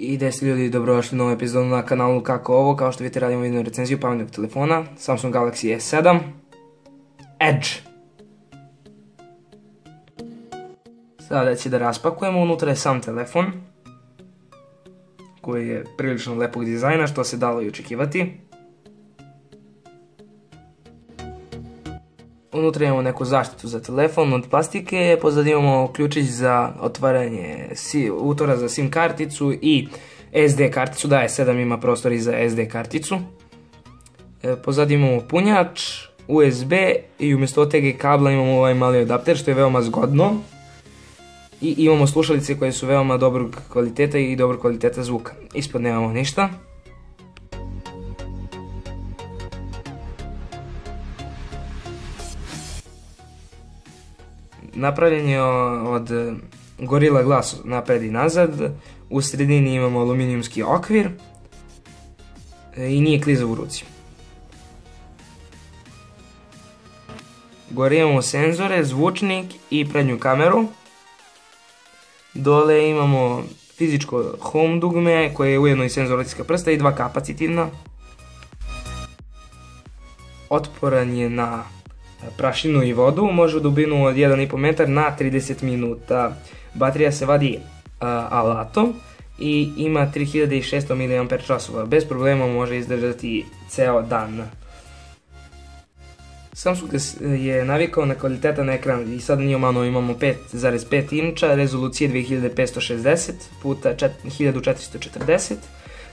I 10 ljudi, dobrodošli u novu epizodu na kanalu Kako ovo. Kao što vidite, radimo video recenziju pametnog telefona Samsung Galaxy S7 Edge. Sada će da raspakujemo. Unutra je sam telefon koji je prilično lepog dizajna, što se dalo i očekivati. Unutra imamo neku zaštitu za telefon od plastike, pozad imamo ključić za otvaranje utora za SIM karticu i SD karticu, da, S7 ima prostor i za SD karticu. Pozad imamo punjač, USB i umjesto OTG kabla imamo ovaj mali adapter što je veoma zgodno. I imamo slušalice koje su veoma dobrog kvaliteta i dobrog kvaliteta zvuka. Ispod nemamo ništa. Napravljen je od Gorilla Glass napred i nazad, u sredini imamo aluminijumski okvir i nije klizav u ruci. Gore imamo senzore, zvučnik i prednju kameru. Dole imamo fizičko home dugme koje je ujedno i senzor otiska prsta i dva kapacitivna. Otporan je na prašinu i vodu, može u dubinu od 1,5 metar na 30 minuta. Baterija se vadi alatom i ima 3600 mAh, bez problema može izdržati ceo dan. Samsung je navikao na kvalitetan ekran i sad imamo 5,5 inča, rezolucije 2560 x 1440.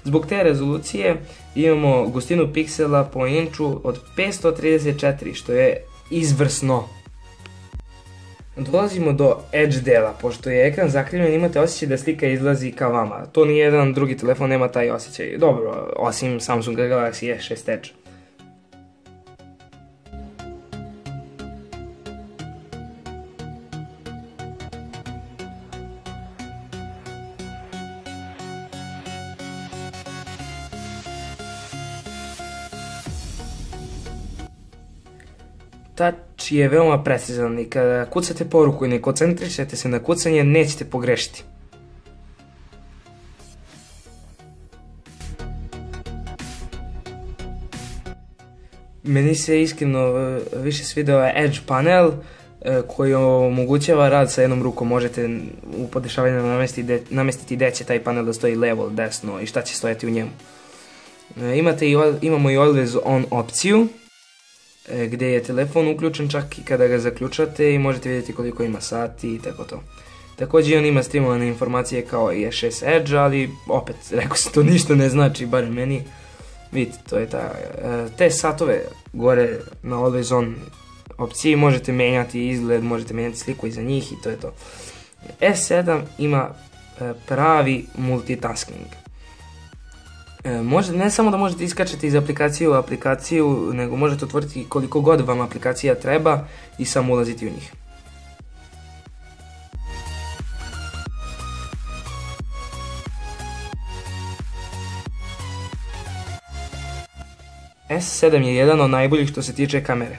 Zbog te rezolucije imamo gustinu piksela po inču od 534, što je izvrsno. Dolazimo do Edge dela. Pošto je ekran zakrivljen, imate osjećaj da slika izlazi ka vama. To nijedan drugi telefon nema taj osjećaj. Dobro, osim Samsung Galaxy S6 Edge. Touch je veoma precizan i kada kucate poruku i ne koncentrišete se na kucanje, nećete pogrešiti. Meni se iskreno više svideo Edge panel koji omogućava rad sa jednom rukom. Možete u podešavanju namestiti gde će taj panel da stoji, levo, desno i šta će stojati u njemu. Imamo i Always On opciju, gdje je telefon uključen čak i kada ga zaključate i možete vidjeti koliko ima sati i tako to. Također on ima streamovane informacije kao i S6 Edge, ali opet, rekao se, to ništa ne znači, bar meni. Vidite, to je te satove gore na Always On opciji možete menjati izgled, možete menjati sliku iza njih i to je to. S7 ima pravi multitasking. Ne samo da možete iskačati iz aplikacije u aplikaciju, nego možete otvoriti koliko god vam aplikacija treba i samo ulaziti u njih. S7 je jedan od najboljih što se tiče kamere.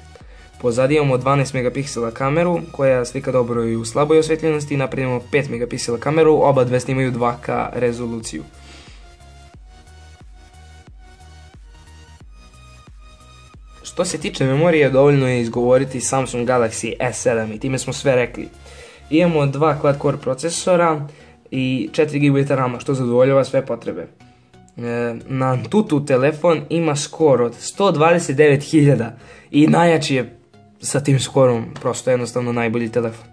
Pozadi imamo 12 megapiksela kameru koja slika dobro i u slaboj osvetljenosti i napred imamo 5 megapiksela kameru, oba dve snimaju 2K rezoluciju. Što se tiče memorije, dovoljno je izgovoriti Samsung Galaxy S7 i time smo sve rekli. Imamo 2 quad-core procesora i 4 GB RAM, što zadovoljava sve potrebe. Na Antutu telefon ima skor od 129.000 i najjači je sa tim skorom, prosto jednostavno najbolji telefon.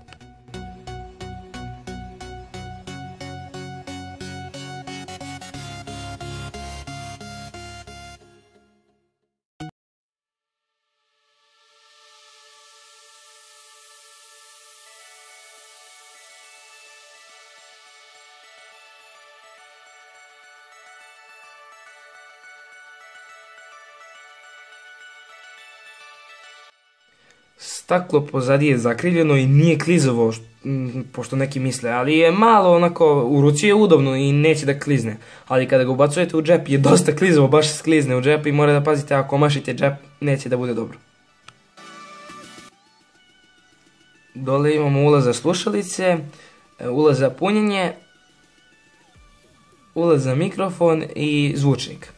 Staklo pozadi je zakrivljeno i nije klizavo, pošto neki misle, ali je malo onako, u ruci je udobno i neće da klizne. Ali kada ga ubacujete u džep je dosta klizavo, baš sklizne u džep i mora da pazite, ako mašite džep neće da bude dobro. Dole imamo ulaz za slušalice, ulaz za punjenje, ulaz za mikrofon i zvučnik.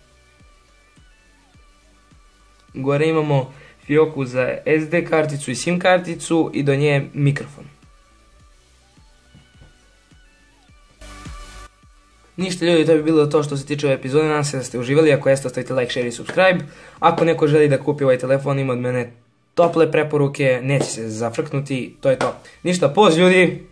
Gore imamo fioku za SD karticu i SIM karticu i do nje mikrofon. Ništa ljudi, to bi bilo to što se tiče ove epizode, nadam se da ste uživali, ako jeste ostavite like, share i subscribe. Ako neko želi da kupi ovaj telefon, ima od mene tople preporuke, neće se zafrknuti, to je to. Ništa, poz ljudi!